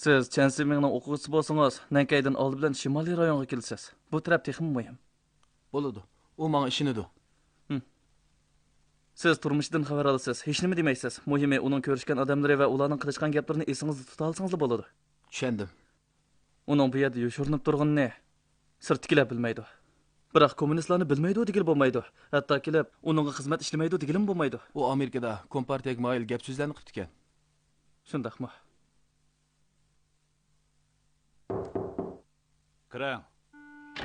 Siz Chen Simingning o'quvchisi bo'lsangiz, Nankaydan oldi bilan Shimoliy rayonga kelsiz. Bu taraf texmi muhim. Bo'ladi. U menga ishonadi. Siz turmushidan xabar olasiz, hech nima demaysiz. Muhimi uning ko'rishgan odamlari va ularning qilishgan gaplarini esingizda tuta olsangiz bo'ladi. Tushundim. Uning bu yerda yoshirinib turganini sirtkilar bilmaydi. Biroq kommunistlarni bilmaydi degil bo'lmaydi. Hatto kelib uningga xizmat ishlamaydi degilim bo'lmaydi. U Amerikada kompartiyaga moyil gap so'zlarni qilib ekan. Shundaqmi? Kirang.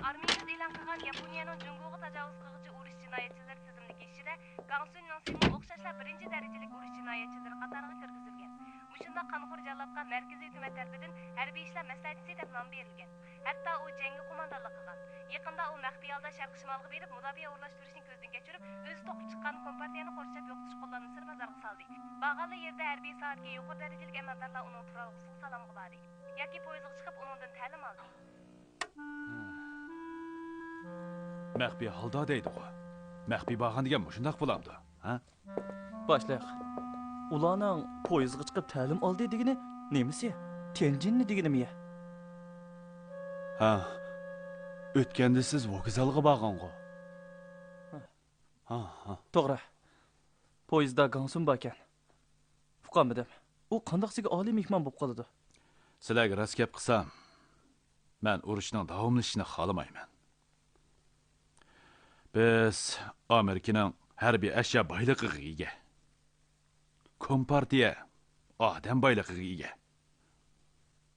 Armiyamiz e'lon qilgan Yaponiyaning Jungoga tajovuz qiluvchi urush jinoyatchilari tizimidagi ishida Gangsun Sinning o'xshashlar birinchi darajalik urush jinoyatchilari qatoriga kirgizilgan. Mushunda qanxo'r jallatga markaziy hukumat tarafidan harbiy ishlar maslahatchisi deb nom berilgan. Hatto u jangga qo'mondonlik qilgan. Yaqinda u maxfiy holda Sharq shimolga berib, mudofaa o'rlashtirishni ko'zdan kechirib, o'zi to'qib chiqqan kompartiyani qo'rshab yo'qotish qo'llanmasi sir nazarga soldi. Bag'ali yerda harbiy soatga yuqori darajalik amaldorlar uning turalg'usiga salom qiladi. Yoki poyezdga chiqib uningdan ta'lim oldi. Maxfiy holda deydi-ku. Maxfiy bag'an degan shundaq bo'lamdi, ha? Boshlayaq. Ularning poyezdga chiqib ta'lim oldi degani nemisi? Tenjinni deganimi? Ha. O'tganda siz vokzalga borgan-ku. Ha. To'g'ri. Poyezdda Gangsun bor ekan. Fuqamidim. U qandoqsiga oliy mehmon bo'lib qoladi. Sizlarga rost gap qilsam, men urushning davomlashishini xohlamayman. Biz Amerikaning harbiy ashyo boyligiga ega. Kompartiya odam boyligiga ega.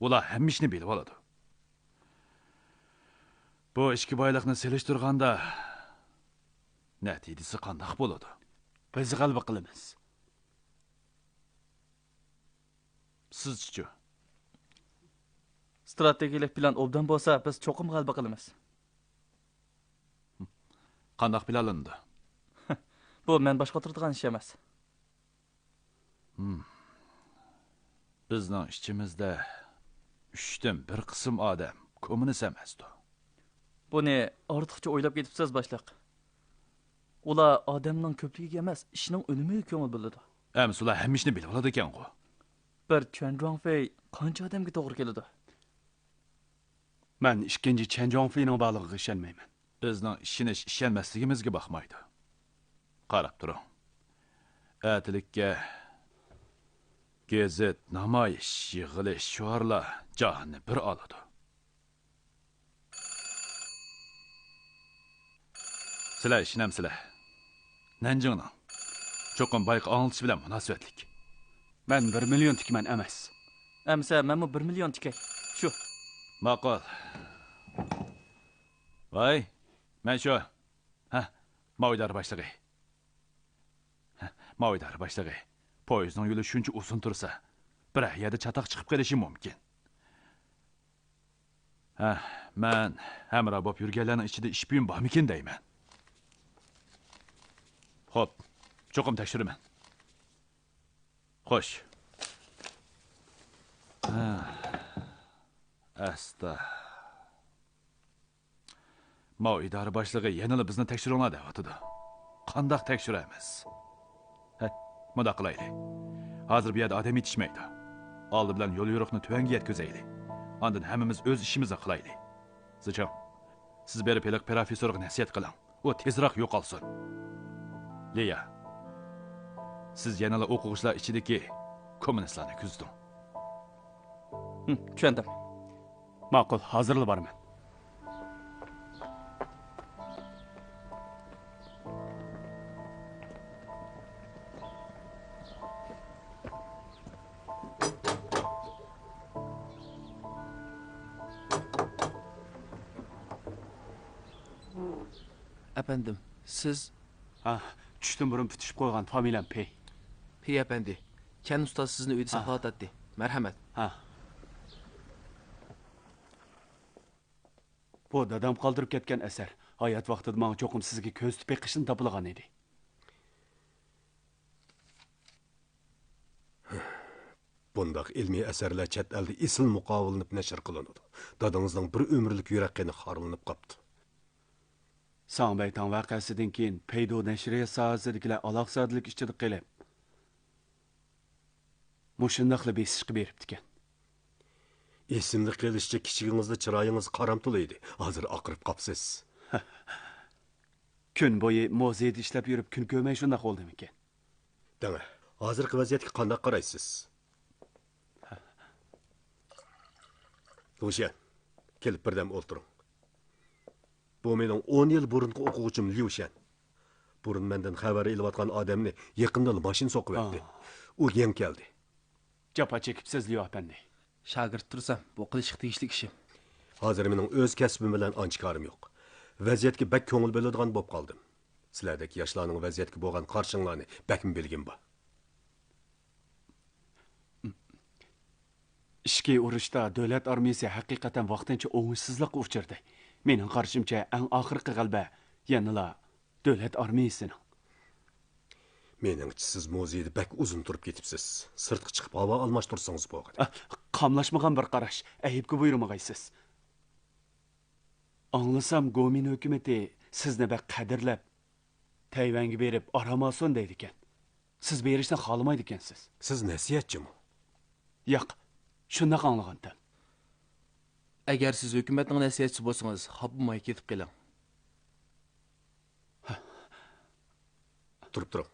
Ular hamma ishni bilib oladi. Bu ikki boyliqni selishtirganda natijasi qanday bo'ladi? Biz g'alaba qilamiz. Sizchi? Strategik plan obdan bo'lsa, biz cho'qim g'alaba qilamiz. Qanday planlandi? Bu men boshqa turadigan ish emas. Bizning ichimizda 3dan 1 qism odam kommunist emasdi. Buni ortiqcha o'ylab ketibsiz boshliq. Ular odamning ko'pligiga emas, ishning unimiga ko'ngil bo'ladi. Ular hamma ishni bilib oladi ekan-ku. Bir Chen Zhuangfei qancha odamga to'g'ri keladi? Men ikkinchi Chen Zhuangfeining borligiga ishonmayman. Bizning ishonmasligimizga baxmaydi. Qarab turing. Atilikka gazet, namoyish, yig'ilish, shuarlar jahonni bir oladi. Sizlar ishonamsizlar? Nanjingning cho'qim bayqa anglitish bilan munosabatlik. Men 1 million tikman emas. Amsa menmi 1 million tikay. Shu. Ma'qul. Voy, men shu. Mavidar boshlig'i. Mavidar boshlig'i. Poyezdning yo'li shuncha uzun tursa, bir yerda chatoq chiqib qolishi mumkin. Men hamra bo'lib yurganlarning ichida ishpiyon bormikin deyman. Xo'p, cho'qim tekshiraman. Xo'sh. Asta. Mao idora boshlig'i yana bizni tekshiringlar deyapti. Qandoq tekshiramiz? Bunda qilaylik. Hozir bu yerda odam yetishmaydi. Oldi bilan yo'l yo'riqni tuvanga yetkazaylik. Ondan hammamiz o'z ishimizni qilaylik. Zicham, siz berib peliq professorga nasihat qiling. U tezroq yo'qolsin. Leya, siz yana o'quvchilar ichidagi kommunistlarni kuzding. Tushundim. Ma'qul, hozirla boraman. Efendim, siz Tushdan burun tutishib qo'ygan familiyam Pey. Pey efendi. Ken ustoz sizni uyda saqlatadi. Marhamat. Bu dadam qoldirib ketgan asar. Hayot vaqtida menga cho'qim sizga ko'z tupay qishni topilgan edi. Bundaq ilmiy asarlar chet elda isl muqovilinib nashr qilinadi. Dadangizning bir umrlik yurakini xorlanib qopti. Sanbaytang vaqasidan keyin Peydo nashriya sohasidagilar aloqsizlik ichida qilib mushundaqli besishga beribdi ekan. Esimli qilishcha kichigingizda chiroyingiz qaramtul edi. Hozir oqirib qopsiz. Kun bo'yi muzeyda ishlab yurib, kun ko'rmay shundoq bo'ldimikan? Dana, hozirgi vaziyatga qanday qaraysiz? Lushan, kelib birdam o'tiring. Bu mening 10 yil burungi o'quvchim Lushan. Burun mendan xabar elayotgan odamni yaqinda mashina so'qib etdi. U yem keldi. Japa chekibsiz, Liyo apandi. Shagird tursam, bu qilishga tegishli ishim. Hozir mening o'z kasbim bilan anchikorim yo'q. Vaziyatga bak ko'ngil bo'ladigan bo'lib qoldim. Sizlardagi yoshlarning vaziyatga bo'lgan qarshinglarni bakmi bilgim bor. Ishki urushda davlat armiyasi haqiqatan vaqtincha o'ngishsizlikqa uchirdi. Mening qarshimcha eng oxirgi g'alaba yanala davlat armiyasining. Meningcha siz muzeyda bak uzun turib ketibsiz. Sirtqa chiqib havo almashtirsangiz bo'ladi. Qamlashmagan bir qarash, ayibga buyurmag'aysiz. Anglasam, Gomin hukumati sizni bak qadrlab, Tayvanga berib aramason deydi ekan. Siz berishni xohlamaydi ekansiz. Siz nasihatchimi? Yo'q, shundoq anglagandim. Agar siz hukumatning nasihatchisi bo'lsangiz, xopmay ketib keling. Turib turing.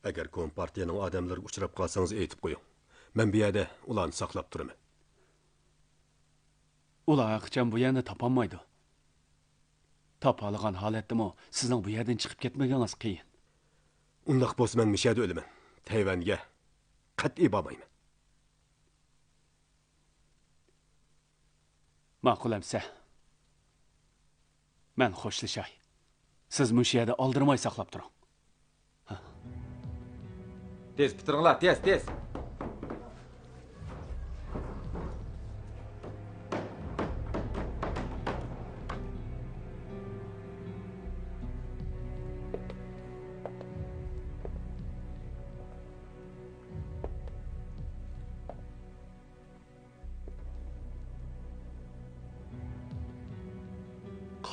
Agar kompartiyaning odamlariga uchrab qolsangiz aytib qo'ying. Men bu yerda ularni saqlab turaman. Ular aqcham bu yerni topolmaydi. Topolgan holatdami sizning bu yerdan chiqib ketmagingiz qiyin. Undaq bo'lsa men mishada o'laman. Tayvanga qat'iy bormayman. Ma'qulamsa. Men xo'shlashay. Siz mushiyada oldirmay saqlab turing. Tez bitiringlar, tez.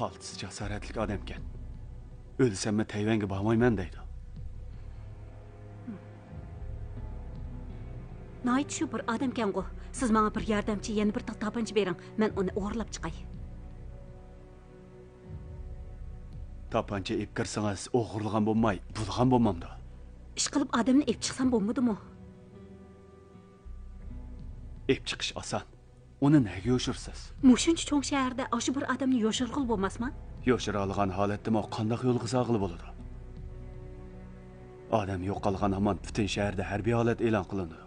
Qaltis jasoratli odamkan. O'lsammi Tayvanga bormayman deydi. Nayt shu bir odamkan go. Siz menga bir yordamchi, yana bir tapancha bering. Men uni o'g'irlab chiqay. Tapancha ep kirsangiz o'g'irlagan bo'lmay, bulg'an bo'lmamdi. Ish qilib odamni ep chiqsam bo'lmadimi? Ep chiqish oson. Uni nega yo'shirsiz? Mushuncha cho'ng shaharda shu bir odamni yo'shirg'il bo'lmasmi? Yo'shira olgan holatda qanday yo'l qisag'ili bo'ladi? Odam yo'qolgan hamon butun shaharda harbiy holat e'lon qilindi.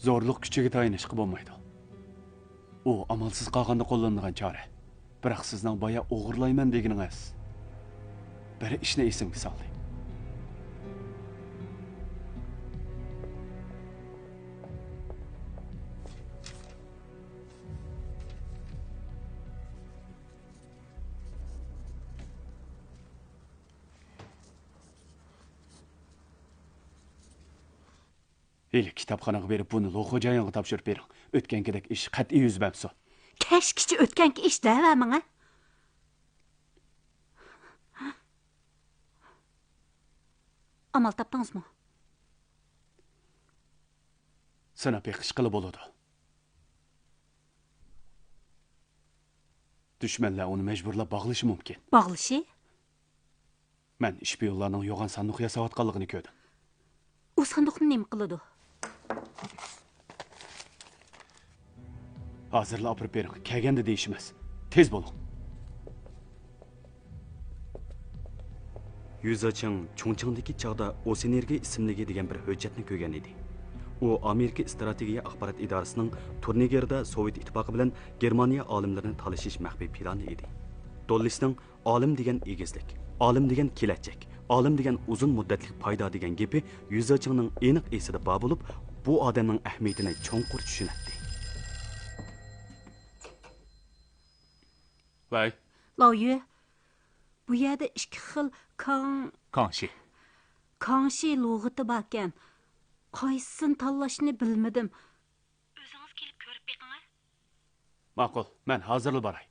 Zo'rliq kuchiga tayinishga bo'lmaydi. U amalsiz qolganda qo'llanilgan chora. Biroq sizning boya o'g'irlayman deganingiz bir ishni esimga soldi. Eli kitapxonaga berib buni Lo'xo'jayonga topshirib bering. O'tgangidek ish qat'iy yuz bersin. Kashkichi o'tganki ish dava menga. Amal topdingizmi? Sinab ish qilib bo'ladi. Dushmanlar uni majburlab bog'lishi mumkin. Bog'lishi? Men ishpiyonlarning yo'g'on sanduq yasayotganligini ko'rdim. U sanduqni nima qiladi? Hozirla olib bering. Kelganda deyishimiz. Tez bo'ling. Yüzachin Chongqingdagi chaqda Osenergiya ismligi degan bir hujjatni ko'rgan edi. U Amerika strategiya axborot idorasining turnigerda Sovet ittifoqi bilan Germaniya olimlarini talashish maxfiy plani edi. Dollisning olim degan egizlik, olim degan kelajak, olim degan uzun muddatli foyda degan gapi Yüzachinning aniq esida bor bo'lib, bu odamning ahamiyatini cho'nqur tushunadi. Vay. Lauyu, bu yerda ikki xil Kangshi lug'ati bor ekan. Qaysini tanlashni bilmadim. O'zingiz kelib ko'rib beqing. Ma'qul, men hozirla boray.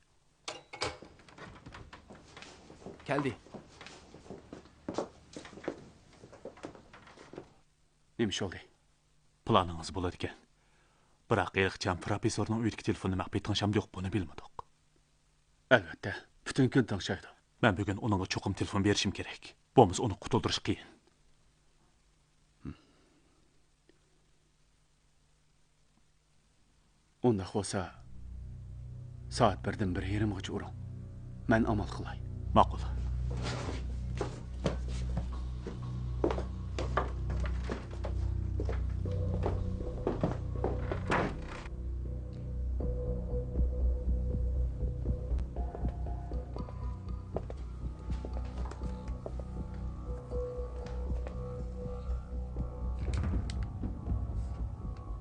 Keldi. Nima bo'ldi? Planınız buladı ekan. Biroq Elixchan professorning uyidagi telefonni maxfiy tinglasham yo'q, buni bilmadik. Albatta, butun kun tinglashadi. Men bugun uningga cho'qim telefon berishim kerak. Bo'lmasa uni qutuldirish qiyin. Undaq bo'lsa, soat 1dan 1:30gacha uring. Men amal qilay. Ma'qul.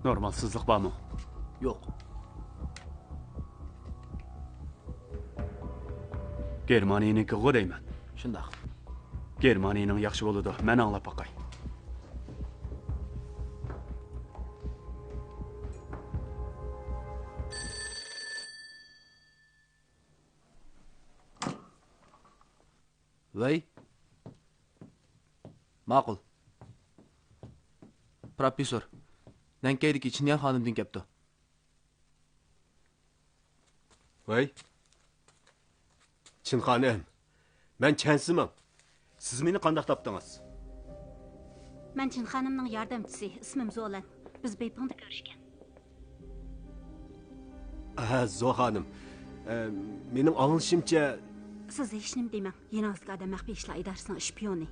Normalsizlik bormi? Yo'q. Germaniyaniki deyman. Shundoq. Germaniyaning yaxshi bo'ladi. Men anglab boqay. Voy. Ma'qul. Professor, Nankaydagi Chinyan xonimdan kelibdi. Voy. Chin xonim. Men Chansiman. Siz meni qanday topdingiz? Men Chin xonimning yordamchisi, ismim Zolan. Biz Beypingda ko'rishgan. Zo xonim. Mening anglashimcha Siz hech nima demang. Yenozga adam maxfiy ishlar idorasining shpioni.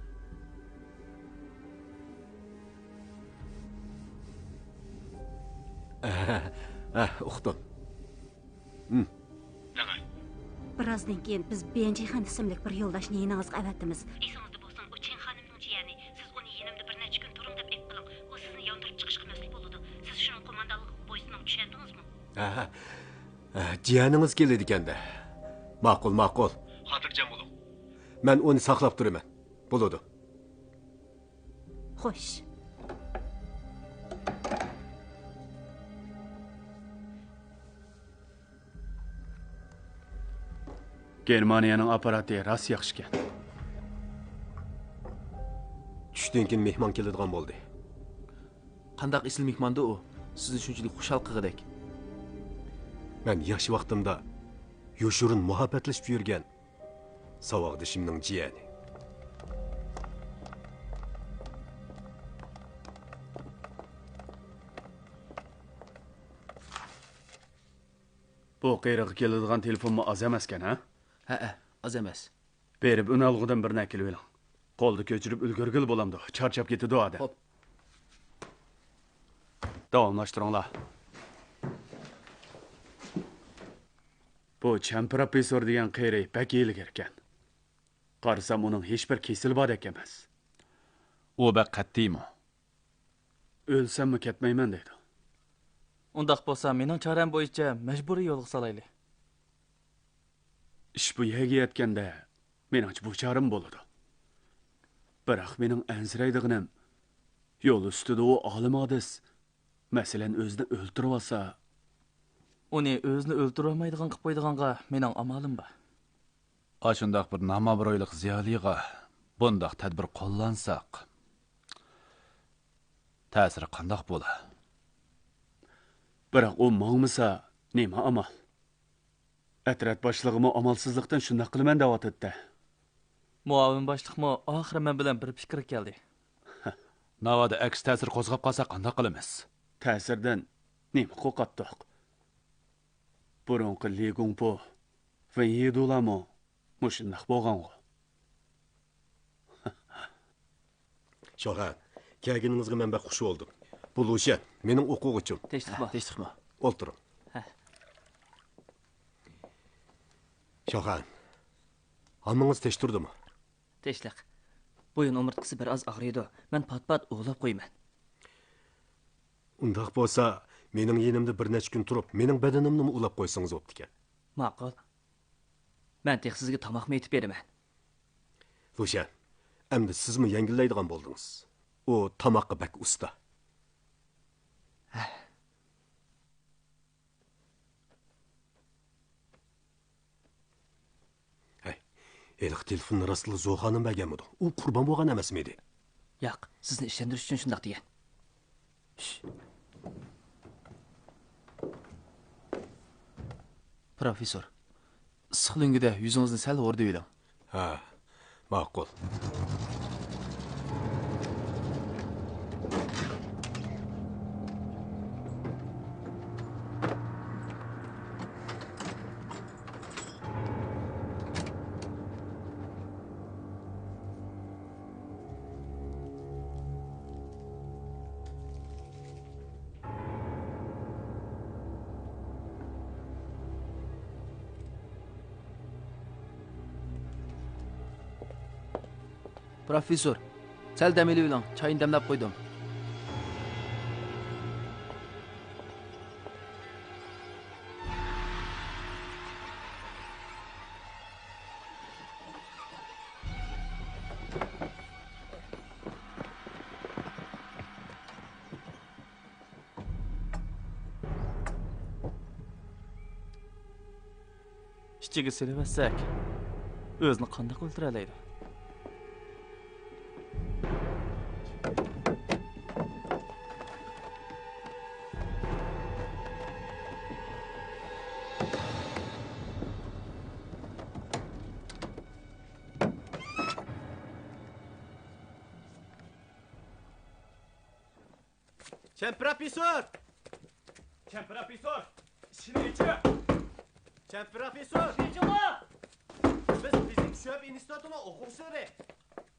uqdim. Birazdan keyin biz Benjihan ismli bir yo'ldoshni yenozga avatdimiz. Esingizda bo'lsin, u Chin xonimning jiyani. Siz uni yenimda bir necha kun turing deb aytib qiling. U sizni yondirib chiqish qilmaslik bo'ladi. Siz shuning qo'mondonlik bo'ysining tushundingizmi? Jiyaningiz keladi ekanda. Ma'qul, ma'qul. Xotirjam bo'ling. Men uni saqlab turaman. Bo'ladi. Xo'sh. Germaniyaning apparati rost yaxshi ekan. Tushdan keyin mehmon keladigan bo'ldi. Qandaq isl mehmonda u? Sizni shunchalik xushal qilg'idak. Men yosh vaqtimda yoshirin muhabbatlashib yurgan savodishimning jiyani. Bu qiyriqqa keladigan telefonmi oz emas ekan, ha? Ha, oz emas. Berib unalg'idan bir nakil oling. Qo'lda ko'chirib ulgurgil bo'lamdi. Charchab ketadi odam. Xo'p. Davomlashtiringlar. Bu Chan professor degan qiyriq bak yelgar ekan. Qarasam uning hech bir kesili bor emas. U bak qat'iymi? O'lsammi ketmayman deydi. Undaq bo'lsa, mening choram bo'yicha majburiy yo'lga solayli. Ish bu yerga yetganda meningcha bu chorim bo'ladi. Biroq mening ansiraydiganim yo'l ustida u olim odis masalan o'zini o'ltirib olsa, Uni o'zini o'ltirib olmaydigan qilib qo'ydiganga mening amalim bor. Ashundaq bir namabroylik ziyoliga bundaq tadbir qo'llansak, ta'siri qandoq bo'lar? biroq u mongmisa nima amal? Atrat boshlig'imi amalsizlikdan shunday qilaman deyotdi. Muavin boshliqmi oxiri men bilan bir fikr keldi. Navoda aks ta'sir qo'zg'ab qolsa qandoq qilamiz? Ta'sirdan nima qo'rqatdiq? Burunqi Ligungpo va Yedulamo mushundaq bo'lgan-ku. Shohan, kelganingizga men bak xush bo'ldim. Bu Lushan, mening o'quvchim. Tinchlikmi? O'tiring. Shohan, hammangiz tekshirdimi? Tinchlik. Bo'yin o'mirtqisi bir oz og'riydi. Men pat-pat o'g'lab qo'yman. Undaq bo'lsa, mening yenimda bir necha kun turib, mening badanimni ulab qo'ysangiz bo'pti ekan. Ma'qul. Men tek sizga tomoqni aytib beraman. Lushan, endi sizmi yengillaydigan bo'ldingiz? U tomoqqa bak usta. Eliq telefonni rastlı Zoxanim berganmidi? U qurbon bo'lgan emasmidi? Yo'q, sizni ishontirish uchun shundoq degan. Professor, issiqligida yuzingizni sal o'rdi eling. Ha, ma'qul. Professor, sal dam elib oling. Choyni damlab qo'ydim. Ishchiga silvasak, o'zini qanday o'ltiralaydi? Professor! Professor! İşini içi! Professor! Biz fizik şöp institutini o'quvchilari.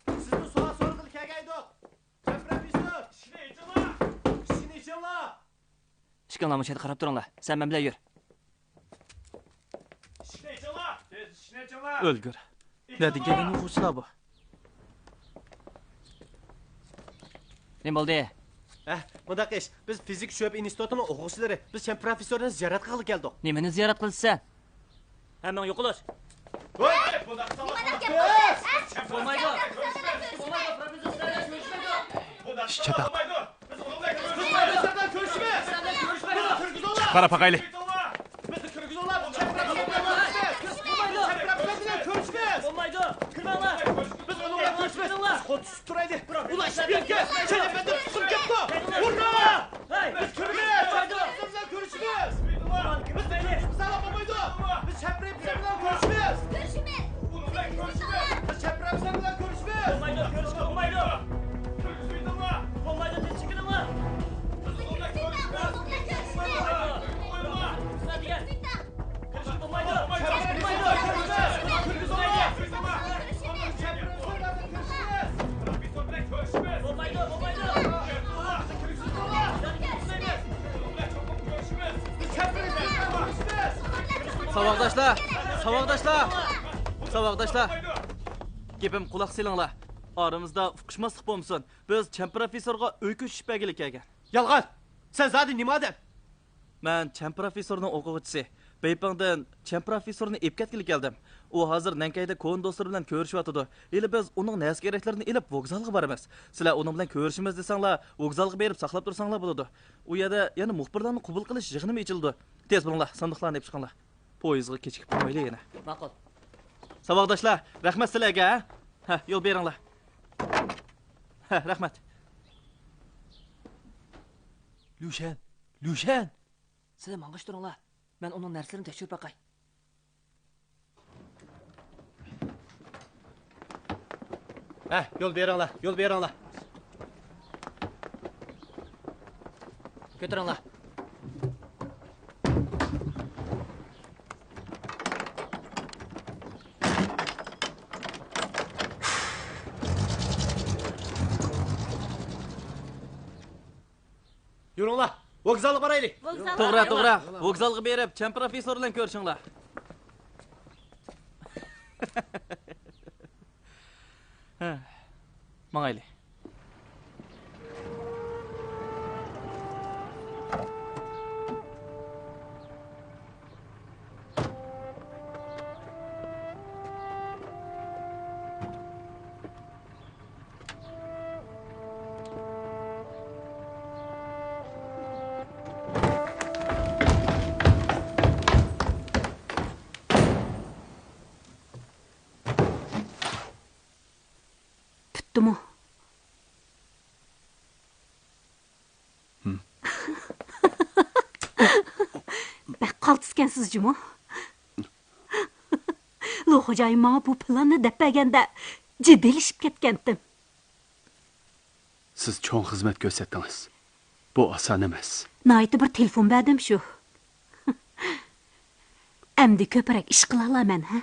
Sizni savol so'rag'il kelgaydik. Professor! İşini içinla! Ishkanglar mushada qarab turinglar. Sen men bilan yur. O'lgur. Nima degan o'quvchilar bu? Nima bo'ldi? Bundaq ish. Biz fizik şöp institutini o'quvchilari. Biz professorni ziyorat qilib keldik. Nimani ziyorat qilsan? Hammang yo'qlash. Voy! Bo'lmaydi. Çatak. Bizlardan ko'rishimiz. Qara paqayli. Bizni kirgizinglar. Ko'rishimiz. Bo'lmaydi. Kirmanglar. Biz uni bilan ko'rishimiz. Xod tushib turaylik. Ular ishib ketgan. Chelapanda tushib ketdi. Urra! Biz kirmaymiz. Biz bilan ko'rishimiz. Biz salom bo'lmaydi. Biz Chaprab bilan ko'rishimiz. Biz Chaprab bilan ko'rishimiz. Bo'lmaydi, ko'rishga bo'lmaydi. Bo'lmaydi, tinchikinglar. Savaqdaşlar! Savaqdaşlar! Savaqdaşlar! Gepim quloq selinglar. Aramızda uqishmaslik bo'lmasin. Biz Chan professorga uy ko'chish belgilik kelgan. Yolg'on. Sen zodi nima odam? Men Chan professorning o'quvchisi. Beypingdan Chan professorni ep ketgili keldim. U hozir Nankayda ko'n do'stlar bilan ko'rishyotdi. Eli biz uning nas keraklarini elib vokzalga boramiz. Sizlar uning bilan ko'rishimiz desanglar, vokzalga berib saqlab tursanglar bo'ladi. U yerda yana muxbirlarni qabul qilish yig'inimi ichildi. Tez bo'linglar, sandiqlarni olib chiqinglar. Poyezdga kechikib qolmaylik yana. Ma'qul. Savaqdoshlar, rahmat sizlarga. Ha, yo'l beringlar. Ha, rahmat. Lushan. Sizlar mang'ish turinglar. Men uning narsalarini tekshirib baqay. Yo'l beringlar. Yo'l beringlar. Ko'taringlar. Yuringlar. Vokzalga boraylik. To'g'ri. Vokzalga berib, Chan professor bilan ko'rishinglar. Ha. Mangayli. Bitdimi? Qaltiskansiz jimo. Lo xo'jayin menga bu planni deb berganda jiddilashib ketgandim. Siz cho'ng xizmat ko'rsatdingiz. Bu oson emas. Naytı bir telefon berdim shu. Endi ko'proq ish qila olaman, ha?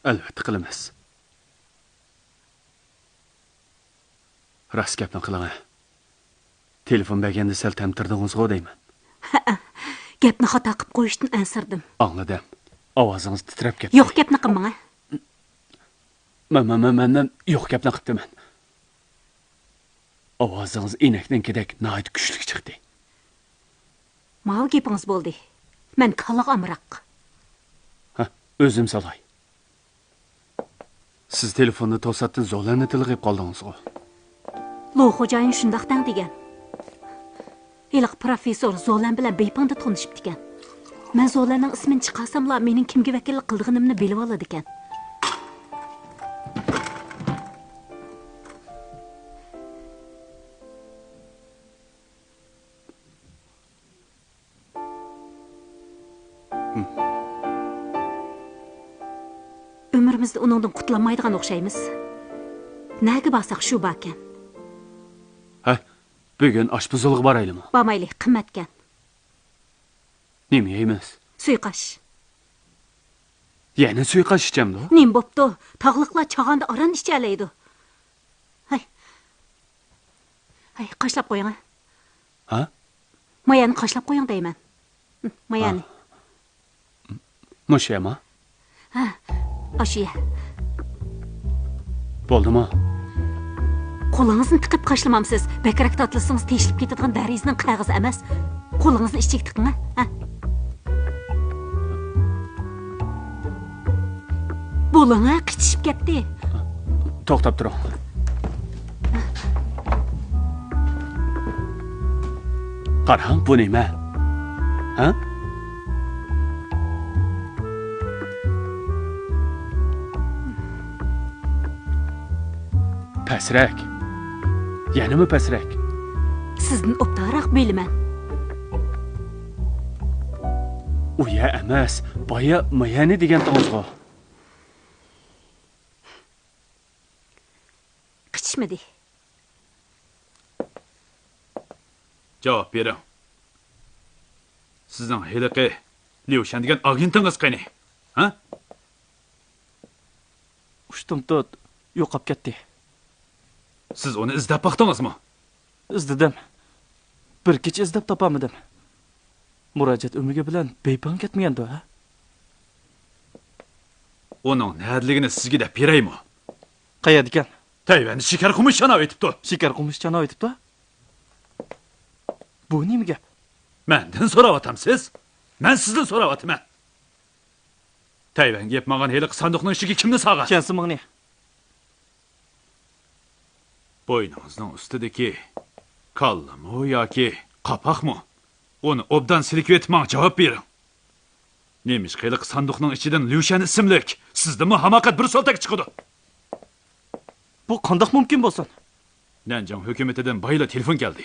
Albatta qilamiz. Rost gapni qiling. Telefon berganda sal tamtirdingiz-ku deyman. Gapni xato qilib qo'yishdan ansirdim. Anladim. Ovozingiz titrab ketdi. Yo'q gapni qilmang, ha? Men yo'q gapni qilibman. Ovozingiz inakninkidek nihoyat kuchli chiqdi. Mal gapingiz bo'ldi. Men kalaga amroq. Ha, o'zim solay. Siz telefonni to'satdan Zolanni tilg'ib qoldingiz-ku. Lo xo'jayin shundaqdan degan. Iliq professor Zolan bilan bepanda tanishib ekan. Men Zolanning ismini chiqarsamlar, mening kimga vakillik qilganimni bilib oladi ekan. Ömrümizde onundan qutlanmaydigan o'xshaymiz. Nega borsak shu bakan. Ha, bugun oshpazlik boraylimi? Bormayli, qimmatgan. Nima yeymiz? Suyqash. Yana suyqash ichamdi. Nim bo'pti? Tog'liqlar chag'anda aran ichalaydi. Hay. Hay, qashlab qo'ying. Ha? Mayani qashlab qo'ying deyman. Mayani. Mushama? Ha. Ashiya. Bo'ldimi? Qo'lingizni tiqib qashlamamsiz. Bakrak tatlisingiz teshilib ketadigan darizning qog'ozi emas. Qo'lingizni ichiga tiqing, ha? Bo'langa qichishib ketdi. To'xtab turing. Qarang, bu nima? Ha? Pasrak. Yanimi pasrak? Sizni o'ptaroq bilaman. Uya emas, boya mayani degan to'g'ri. Qichishmadi. Javob bering. Sizning heliqi Liushan degan agentingiz qani? Ha? Ushtumtut yo'qolib ketdi. Siz uni izlab baqdingizmi? İzledim. Bir kecha izlab topamadim. Murojaat umigi bilan bepon ketmagandi, ha? Uning nadaligini sizga deb beraymi? Qayerda ekan? Tayvanni shikar qumush chana aytibdi. Shikar qumush chana aytibdi? Bu nima gap? Mendan so'rayapsiz? Men sizdan so'rayapman. Tayvanga yetmagan heliq sandiqning ishiga kimni sog'an? Kensimingni. Bo'yningizning ustidagi kallami yoki qapaqmi? Uni obdan silkib etmang, javob bering. Nemish heliq sandiqning ichidan Liushan ismlik sizdimi hamoqat bir soltak chiqdi? Bu qanday mumkin bo'lsin? Nanjang hukumatidan bayla telefon keldi.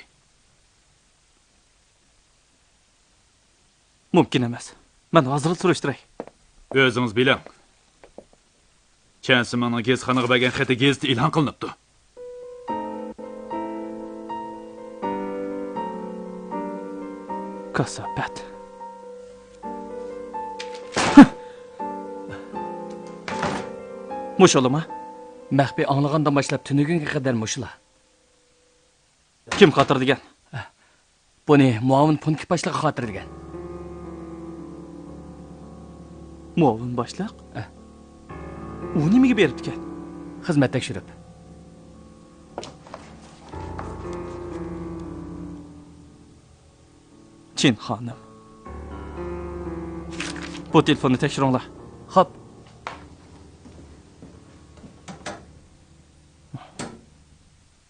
Mumkin emas. Men hozir surishtiray. O'zingiz biling. Chansimning gezxonaga bergan xati gezda e'lon qilinibdi. Kasabat. Musholama? Maxfiy anglagandan boshlab tunugunga qadar mushular. Kim xotirlagan? Buni muavin punkt boshlig'i xotirlagan. Muavin boshliq? U nimaga beribdi ekan? Xizmat tekshirib. Chin xonim. Bu telefonni tekshiringlar. Xo'p.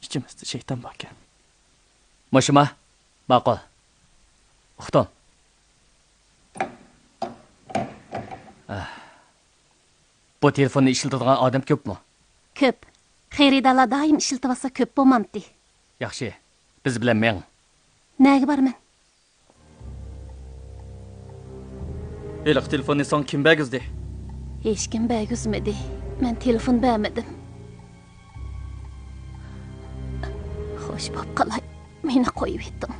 İchimizda shayton bor ekan. Mashima, ma'qul. Uxton. Bu telefonni ishlatadigan odam ko'pmi? Ko'p. Xeridalar doim ishlatib olsa ko'p bo'lmamdi. Yaxshi. Biz bilan meng. Nega borman? Eliq telefonni sen kim bəgizdi? Hech kim bergizmadi. Men telefon bermedim. Xo'sh bo'p qalay. Meni qo'yib etding.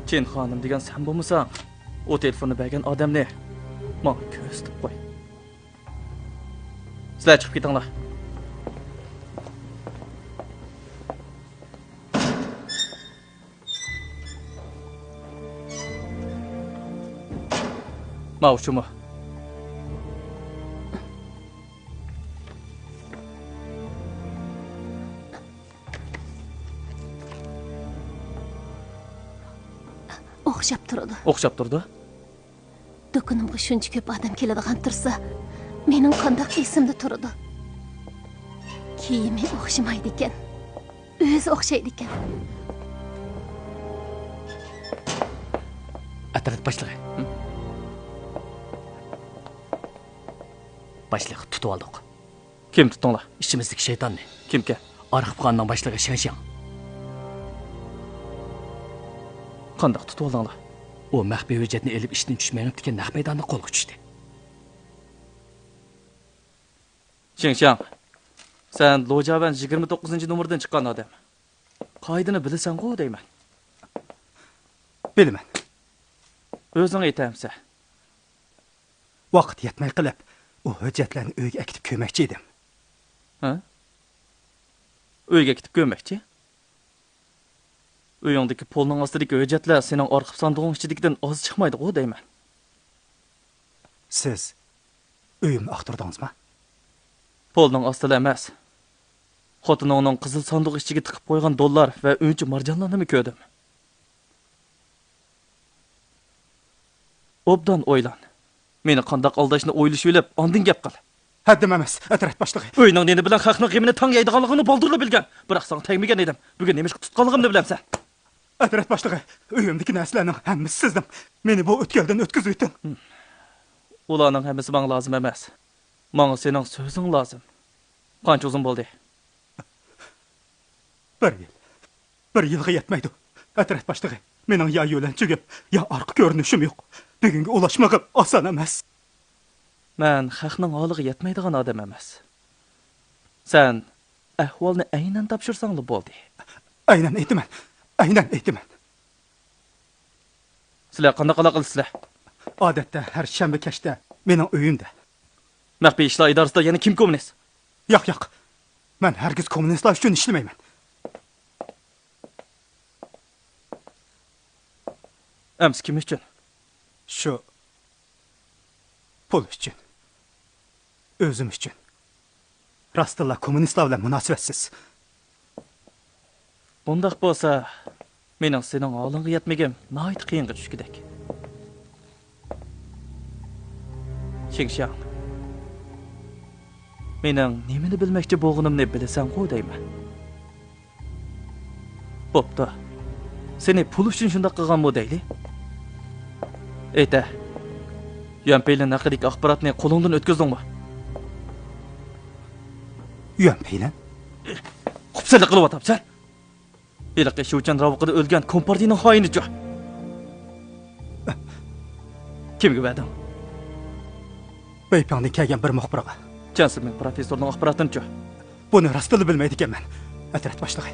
Chen xonim degan sen bo'lmasan, o telefonni bergan odamni menga ko'rsatib qo'y. Sizlar chiqib ketinglar. Mavşumu. O'xshab turadi. O'xshab turdi. Do'konimga shuncha ko'p odam keladigan tursa, mening qanday esimda turadi. Kiyimi o'xshamaydi ekan. O'zi o'xshaydi ekan. Atrat boshlig'i. Boshliq tutib oldik. Kim tutdinglar? İçimizdeki şeytanni. Kimga? Arxib qonning boshlig'i Shanshan. Qandoq tutib oldinglar? O maxfiy hujjatni elib ishdan tushmayotgan naq maydonda qo'lga tushdi. Shanshan. Sen Lojaban 29-nomerdan chiqqan odam. Qoidani bilasan-ku deyman. Bilaman. O'zing aytamsan. Vaqt yetmay qilib, o hujjatlarni uyga akitib ko'makchi edim. Ha? Uyga ketib ko'makchi? Uyingdagi polning ostidagi hujjatlar sening arxiv sandig'ing ichidagidan oz chiqmaydi-ku deyman. Siz uyimni axtardingizmi? Polning ostida emas. Xotiningning qizil sandiq ichiga tiqib qo'ygan dollar va uncha marjonlarni ko'rdim. Obdan o'ylan. Meni qandoq aldashni o'ylash o'ylab, ondin gap qil. Haddim emas, atrat boshlig'i. Uyning neni bilan haqning qiymini tang yeydiganligini boldirib bilgan. Biroq sen tegmagan edim. Bugun nima tutganligimni bilamsan. Atrat boshlig'i, uyimdagi narsalarning hammasi sizdim. Meni bu o'tkaldan o'tkazib o'ting. Ularning hammasi menga lozim emas. Menga sening so'zing lozim. Qancha uzun bo'ldi? Bir yilga yetmaydi. Atrat boshlig'i, mening ya yo'lanchigim, ya orqa ko'rinishim yo'q. Bugunga ulashmag'im oson emas. Men haqning holiga yetmaydigan odam emas. Sen ahvolni aynan topshirsang bo'ldi. Aynan aytaman. Sizlar qanday qilasizlar? Odatda har shanba kechda mening uyimda. Maxfiy ishlar idorasida yana kim kommunist? Yo'q. Men hargiz kommunistlar uchun ishlamayman. Ams kim uchun? Shu pul uchun. O'zim uchun. Rastilla kommunistlar bilan munosabatsiz. Bundaq bo'lsa, mening sening oldingga yetmagim nihoyat qiyinga tushgidek. Shanshan. Mening nimani bilmoqchi bo'lganimni bilasan-ku deyman. Bo'pti. Seni pul uchun shunday qilganmi deyli? Ayta. Yuanpeylan haqidagi axborotni qo'lingdan o'tkazdingmi? Yuanpeylan? Qupsalik qilib o'tibsan. Eliqqa shu uchun ravuqida o'lgan kompartiyaning xoinichi. Kimga berdim? Beypangdan kelgan bir muxbirga. Chansilman professorning axborotini-chi? Buni rostila bilmaydi ekanman. Atrat boshlig'i.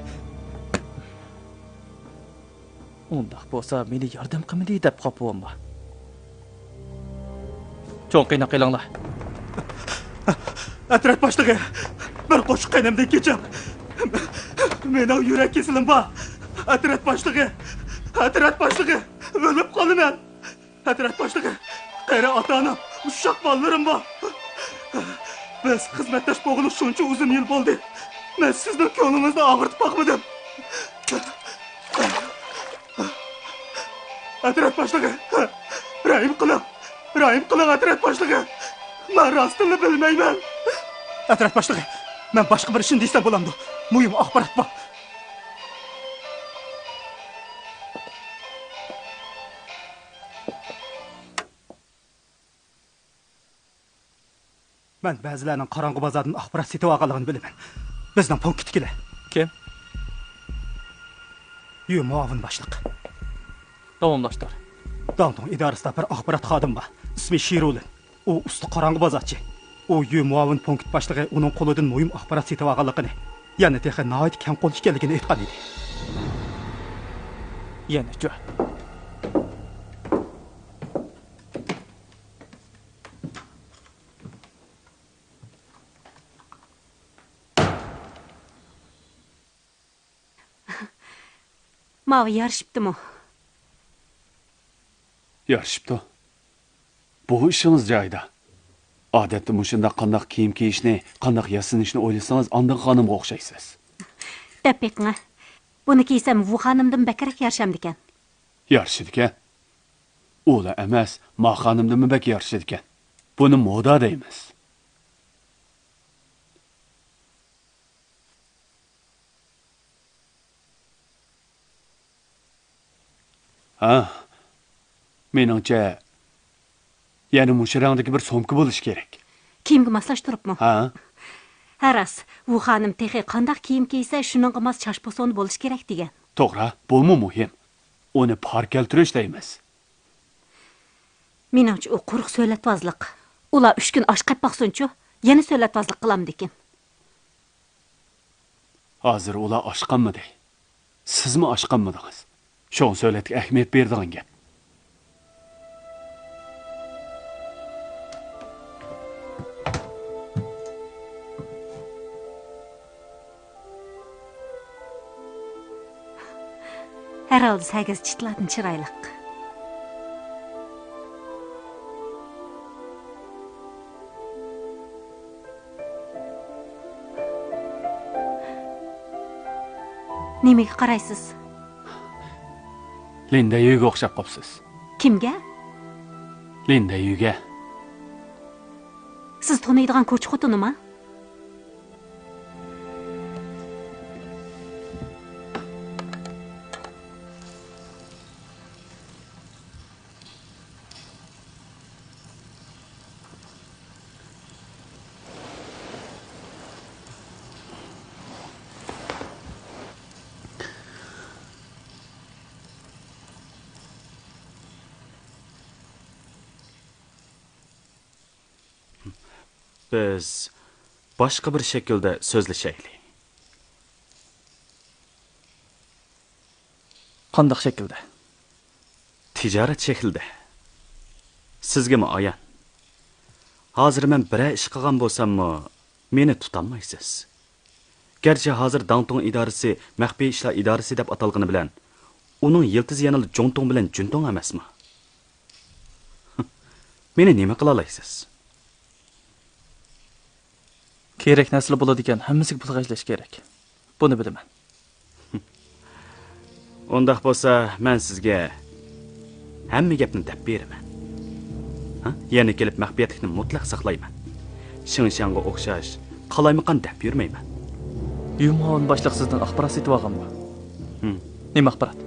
Undaq bo'lsa, meni yordam qilmadi deb qopyapman. Cho'ng qiynoq qilinglar. Atrat boshlig'i. Bir qo'shiq qaynamdan kecham. Mening yurak kesilim bor. Atrat boshlig'i. O'lib qolaman. Atrat boshlig'i. Qayra ota-onam, uşaq bolalarim bor. Biz xizmatdosh bo'lib shuncha uzun yil bo'ldi. Men sizning ko'nglingizni og'ritib boqmadim. Atrat boshlig'i. Rahim qiling atrat boshlig'i. Men rostini bilmayman. Atrat boshlig'i. Men boshqa bir ishni desam bo'lamdi. Muhim axborot bor. Men ba'zilarning qorong'u bozordan axborot setib olganligini bilaman. Bizning punktikilar. Kim? Muavin boshliq. Davomlashtir. Dangtong idorasida bir axborot xodim bor. İsmi Shirulin. U usta qorong'i bozorchi. U yu muavin punkt boshlig'i uning qo'lidan muhim axborot setib olganligini, yana texi nihoyat kam qo'l ekanligini aytgan edi. Yana jo. Mavi yarışıptımı? Yarışıptı. Bu işiniz joyida. Odatda mushunda qandaq kiyim kiyishni, qandaq yasinishni o'ylasangiz, ondan xonimga o'xshaysiz. Dep beqing'a. Buni kiysam bu xonimdan bakrak yarashamdikan. Yarışıdikan. Ola emas, ma xonimdan bak yarışıdikan. Buni moda deymiz. Ha. Meningcha yana mushrangdagi bir so'mka bo'lish kerak. Kiyimga moslash turibmi? Ha? Haras, bu xonim texi qandaq kiyim kiysa, shuningga mos chash posoni bo'lish kerak degan. To'g'ri, bu muhim. Uni par keltirish deymiz. Meningcha u quruq so'latvozlik. Ular 3 kun osh qilib baqsinchu, yana so'latvozlik qilamdikin. Hozir ular oshqanmidi? Sizmi oshqanmidingiz? Sho'n so'latga ahamiyat berdigan gap. Herhalde sagiz chitladin chiroyliq. Nimaga qaraysiz? Linda uyga o'xshab qopsiz. Kimga? Linda uyga. Siz tanıydigan ko'ch xotinimi? Biz boshqa bir shaklda so'zlashaylik. Qandaq shaklda? Tijorat shaklida. Sizgami ayon? Hozir men bir ish qilgan bo'lsam-mi, meni tutolmaysiz. Garchi hozir Dangtong idorasi maxfiy ishlar idorasi deb atalgani bilan, uning yiltizi yana Jongtong bilan Juntong emasmi? Meni nima qila olaysiz? Kerak narsa bo'ladi ekan, hammasiga pul g'ajlash kerak. Buni bilaman. Undaq bo'lsa, men sizga hamma gapni deb beraman. Yana kelib maxfiyatlikni mutlaq saqlayman. Shinshanga o'xshash, qalaymiqan deb yurmayman. Yumon boshliq sizdan axborot setib olganmi? Nima axborot?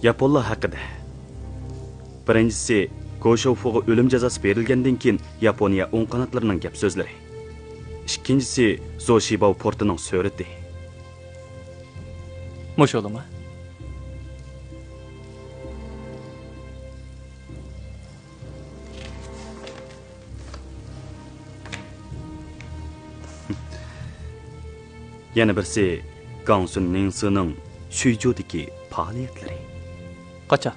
Yaponlar haqida. Birinchisi, Goshofuga o'lim jazosi berilgandan keyin Yaponiya o'ng qanotlarining gap so'zlari. Ikkinchisi, Zoshibao portining surati. Musholama. Yana birisi, Gansun Ningsuning Shuijudagi faoliyatlari. Qachon?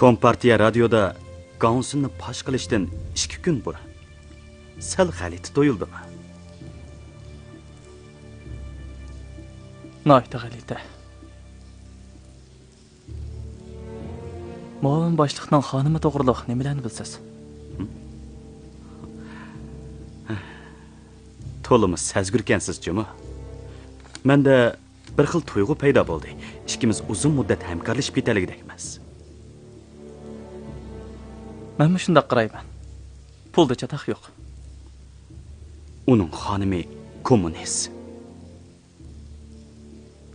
Kompartiya radioda Gansunni pash qilishdan 2 kun burun. Sal g'alati to'yildimi? Noyta g'alati. Muavin boshliqning xonimi to'g'riliq nimalarni bilsiz? To'limi sezgurkansiz jumi. Menda bir xil tuyg'u paydo bo'ldi. Ikkimiz uzun muddat hamkorlashib ketaligidekmiz. Men shunday qarayman. Pulda chataq yo'q. Uning xonimi kommunist.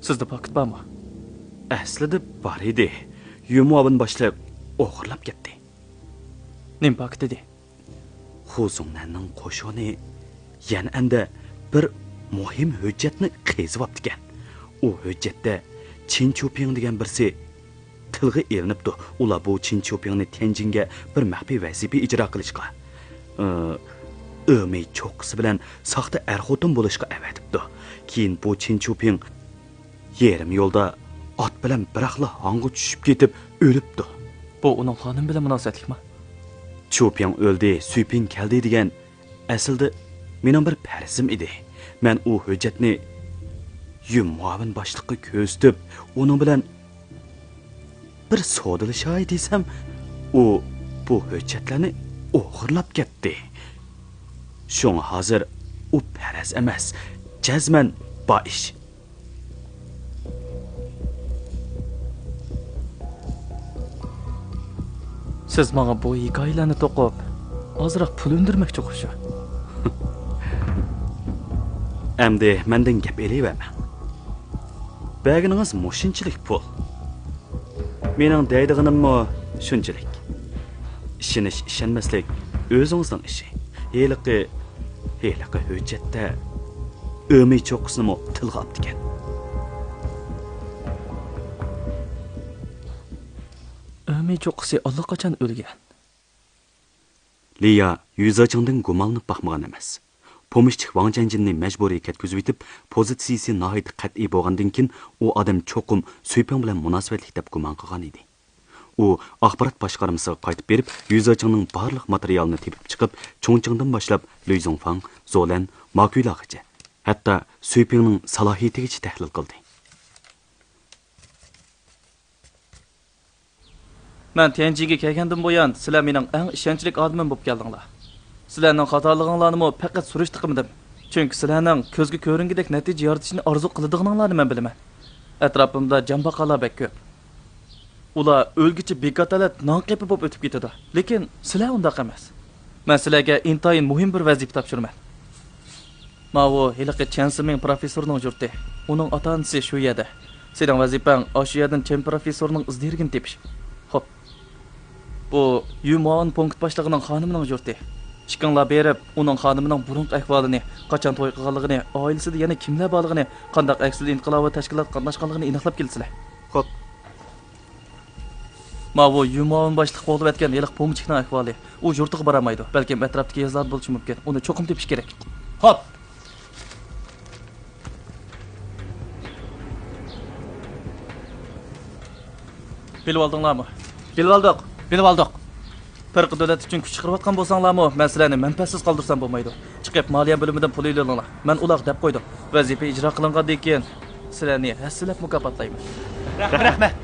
Sizda paket bormi? Aslida bor edi. Yumovin boshliq o'g'irlab ketdi. Nim paket dedi. Xuzunlarning qo'shoni yana anda bir muhim hujjatni qezib olibdi. U hujjatda Chin Chuping degan birsi tilga erinibdi. Ular bu Chin Chupingni Tianjinga bir maxfiy vazifa ijro qilishga, o'may cho'qqisi bilan soxta er-xotin bo'lishga avatibdi. Keyin bu Chin Chuping yerim yo'lda ot bilan biraqla hangga tushib ketib o'libdi. Bu uning xonim bilan munosabatlikmi? Chuping o'ldi, Suyping keldi degan aslida mening bir farzim edi. Men u hujjatni muavin boshliqqa ko'zitib, uning bilan bir sodalishay desam, u bu hujjatlarni o'g'irlab ketdi. Shunga hozir u faraz emas, jazman boish. Siz menga bu hikoyalarni to'qib, ozroq pul undirmoqchi o'xsha. Endi mendan gap eleyverme. Bəginiz moşinchilik pul. Mening deydiganimmi shunchalik. İşinish, ishonmaslik o'zingizning ishi. Heliqi hujjatda o'miy cho'qqisini tilga olibdikan. O'miy cho'qqisi allaqachon o'lgan. Liya Yuzachingdan gumonlanib baxmagan emas. Pomishchik Wang Jianjinni majburiy ketkizib etib, pozitsiyasi nihoyat qat'iy bo'lgandan keyin u odam cho'qim Suyping bilan munosabatlik deb gumon qilgan edi. U axborot boshqarmasiga qaytib berib, Yuzachingning barliq materialini tepib chiqib, Chongqingdan boshlab Lui Zongfang, Zolan, Makuylargacha, hatto Suypingning salohiyatigacha tahlil qildi. Men Tianjinga kelgandan buyon sizlar mening eng ishonchli odamim bo'lib keldinglar. Sizlarning xatolig'inglarni faqat surishti qilmadim. Chunki sizlarning ko'zga ko'ringidek natija yaratishni orzu qiladiganlarni men bilaman. Atrofimda jambaqalar bek ko'p. Ular o'lgichi bekotalat non-qepi bo'lib o'tib ketadi. Lekin sizlar undaq emas. Men sizlarga intayin muhim bir vazifa topshiraman. Mavo hiliqi Chansimin professorning yurti. Uning ota-onasi shu yerda. Sening vazifang o'sha yerdan Chen professorning izlarini tepish. Xo'p. Bu Yumoan punkt boshlig'ining xonimining yurti. Chiqinglar berib, uning xonimining burunqi ahvolini, qachon to'y qilganligini, oilasida yana kimlar borligini, qanday aksil inqilobi tashkilot qatnashganligini aniqlab kelsizlar. Xo'p. Mavo Yumoan boshliq bo'lib o'tgan yiliq pomchikning ahvoli. U yurtiga boramaydi. Balki atrofdagi yezlar bo'lishi mumkin. Uni cho'qim tepish kerak. Xo'p. Bilib oldinglarmi? Bilib oldik. Farqi davlat uchun kuch chiqarayotgan bo'lsanglarmi, masalani manfaatsiz qoldirsam bo'lmaydi. Chiqib moliya bo'limidan pul olinglar. Men ular deb qo'ydim. Vazifa ijro qilingandan keyin sizlarni hassilab mukofotlayman. Rahmat.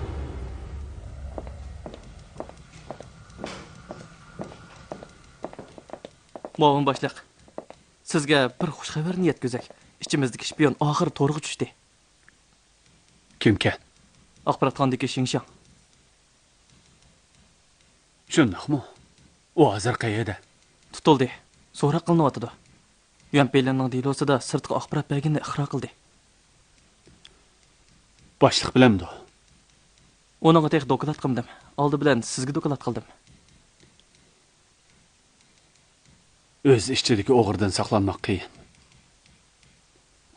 Muavin boshliq, sizga bir xush xabarni yetkazak. İchimizdagi shpion oxir to'rg'i tushdi. Kimga? Axborotxonadagi Shingshan. Shundaqmi? U hozir qayerda? Tutildi. So'roq qilinyapti. Yuanpeylanning delosida sirtqi axborot belgini ixro qildi. Boshliq bilamdi. Uningga tek doklad qildim. Oldi bilan sizga doklad qildim. O'z ishchidagi o'g'irdan saqlanmoq qiyin.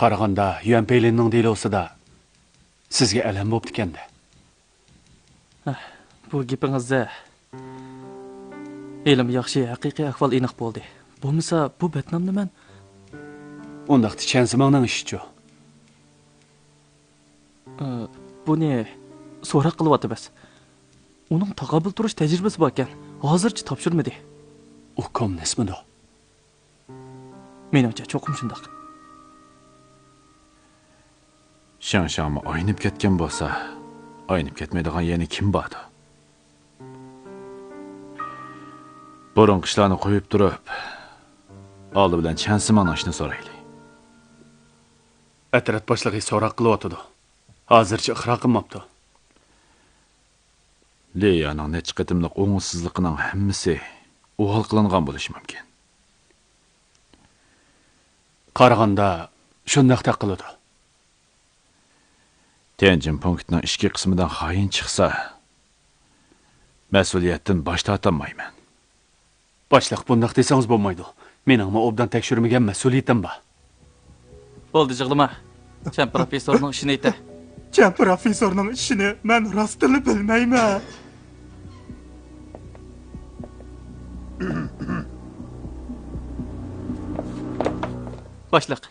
Qaraganda Yuanpeylanning delosida sizga alam bo'pti ekanda. Bu gapingizda ilm yaxshi, haqiqiy ahvol aniq bo'ldi. Bo'lmasa bu batnomni men Undaqda Chansimangning ishi-chu. Buni so'roq qilyapmiz. Uning taqobil turish tajribasi bor ekan. Hozircha topshirmadi. U kommunistmidi? Menimcha cho'qim shundoq. Shang-shangmi oynib ketgan bo'lsa, oynib ketmaydigan yana kim bor? Burun qishlarni qo'yib turib, oldi bilan Chansimangning ishini so'raylik. Atrat boshlig'i so'roq qilyapti. Hozircha iqro qilmabdi. Leyaning necha qatimliq o'ngsizligining hammasi o'g'il qilingan bo'lishi mumkin. Qaraganda shundaq taqiladi. Tianjin punktning ichki qismidan xoin chiqsa, mas'uliyatdan bosh tortolmayman. Boshliq, bundoq desangiz bo'lmaydi. Meningmi obdan tekshirmagan mas'uliyatim bor. Bo'ldi, jig'lima. Chan professorning ishini ayta. Chan professorning ishini men rostini bilmayman. Boshliq.